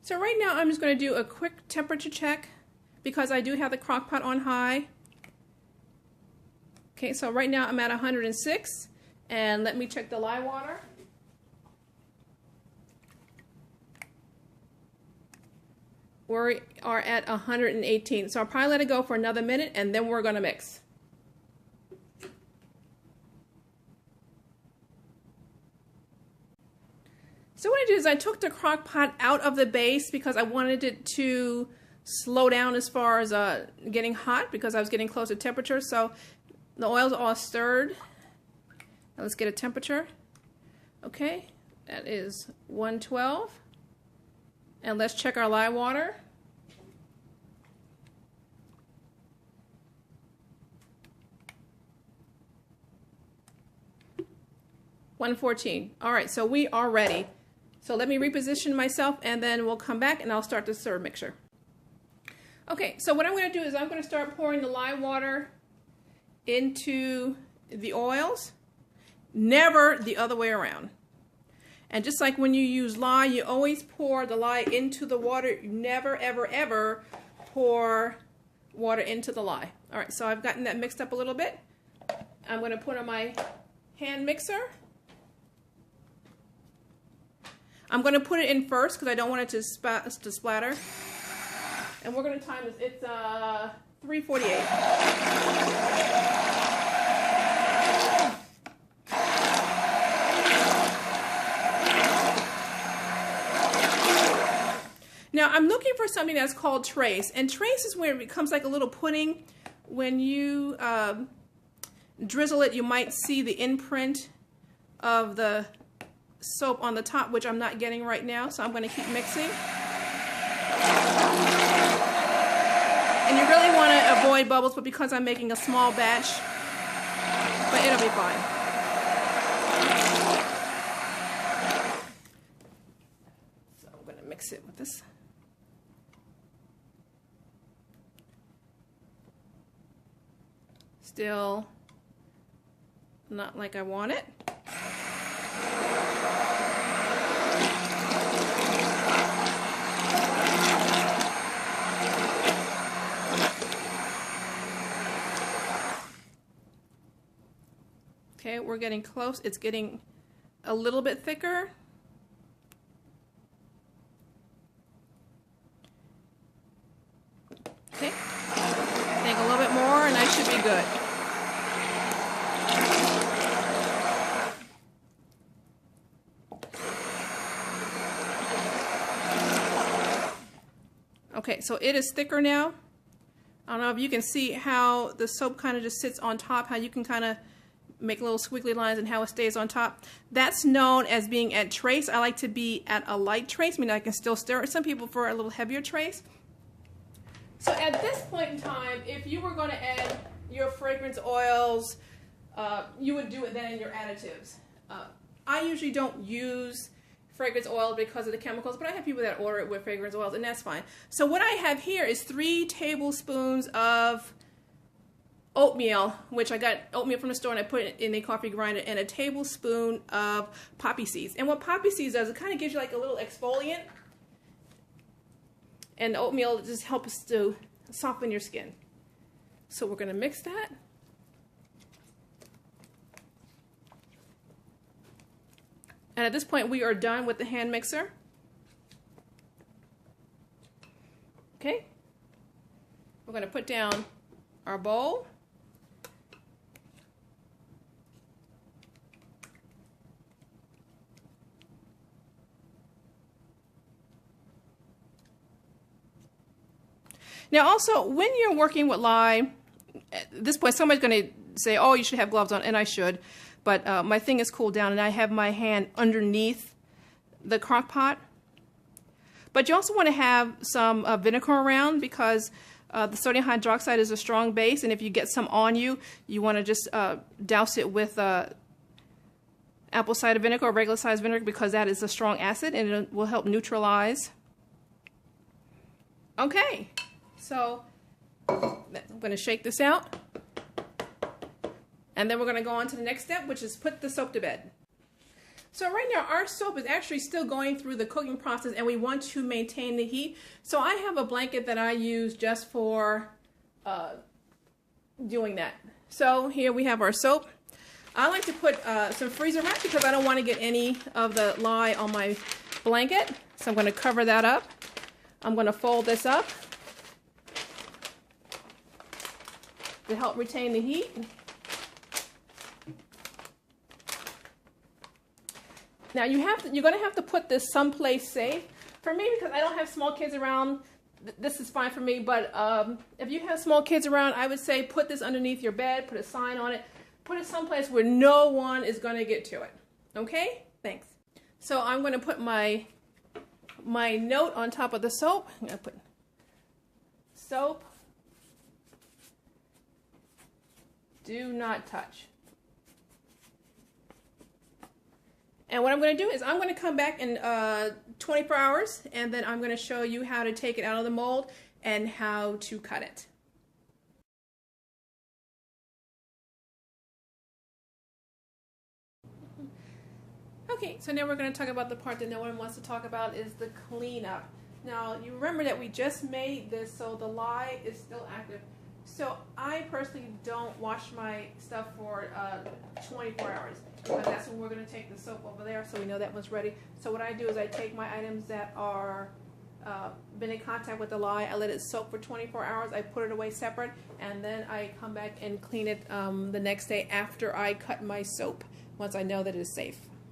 So right now I'm just going to do a quick temperature check because I do have the crock pot on high. Okay, so right now I'm at 106, and let me check the lye water. We are at 118, so I'll probably let it go for another minute and then we're going to mix. So what I did is I took the crock pot out of the base because I wanted it to slow down as far as getting hot because I was getting close to temperature. So the oil's all stirred. Now let's get a temperature. Okay, that is 112. And let's check our lye water. $114. All right, so we are ready. So let me reposition myself and then we'll come back and I'll start the stir mixture. Okay, so what I'm going to do is I'm going to start pouring the lye water into the oils, never the other way around. And just like when you use lye, you always pour the lye into the water. You never, ever, ever pour water into the lye. All right, so I've gotten that mixed up a little bit. I'm going to put on my hand mixer. I'm going to put it in first because I don't want it to splatter. And we're going to time this. It's 3:48. Now I'm looking for something that's called trace, and trace is where it becomes like a little pudding. When you drizzle it, you might see the imprint of the soap on the top, which I'm not getting right now, so I'm going to keep mixing. And you really want to avoid bubbles, but because I'm making a small batch, but it'll be fine. So I'm going to mix it with this. Still not like I want it. Okay, we're getting close. It's getting a little bit thicker. Okay, I think a little bit more and I should be good. Okay, so it is thicker now. I don't know if you can see how the soap kind of just sits on top, how you can kind of make little squiggly lines and how it stays on top. That's known as being at trace. I like to be at a light trace, meaning I can still stir it. Some people prefer a little heavier trace. So at this point in time, if you were going to add your fragrance oils, you would do it then in your additives. I usually don't use fragrance oil because of the chemicals, but I have people that order it with fragrance oils, and that's fine. So what I have here is 3 tablespoons of oatmeal, which I got oatmeal from the store and I put it in a coffee grinder, and a tablespoon of poppy seeds. And what poppy seeds does, it kind of gives you like a little exfoliant, and the oatmeal just helps to soften your skin. So we're going to mix that. And at this point we are done with the hand mixer. Okay, we're going to put down our bowl. Now also, when you're working with lye, at this point somebody's going to say, oh, you should have gloves on, and I should, but my thing is cooled down and I have my hand underneath the crock pot. But you also want to have some vinegar around because the sodium hydroxide is a strong base, and if you get some on you, you want to just douse it with apple cider vinegar or regular size vinegar because that is a strong acid and it will help neutralize. Okay. So I'm going to shake this out, and then we're going to go on to the next step, which is put the soap to bed. So right now our soap is actually still going through the cooking process and we want to maintain the heat. So I have a blanket that I use just for doing that. So here we have our soap. I like to put some freezer wrap because I don't want to get any of the lye on my blanket. So I'm going to cover that up. I'm going to fold this up to help retain the heat. Now you're going to have to put this someplace safe. For me, because I don't have small kids around, this is fine for me. But if you have small kids around, I would say put this underneath your bed, put a sign on it, put it someplace where no one is going to get to it. Okay? Thanks. So I'm going to put my note on top of the soap. I'm going to put soap. Do not touch. And what I'm going to do is I'm going to come back in 24 hours and then I'm going to show you how to take it out of the mold and how to cut it. Okay, so now we're going to talk about the part that no one wants to talk about, is the cleanup. Now, you remember that we just made this so the lye is still active. So I personally don't wash my stuff for 24 hours. But that's when we're going to take the soap over there so we know that one's ready. So what I do is I take my items that are been in contact with the lye, I let it soak for 24 hours, I put it away separate, and then I come back and clean it the next day after I cut my soap, once I know that it is safe.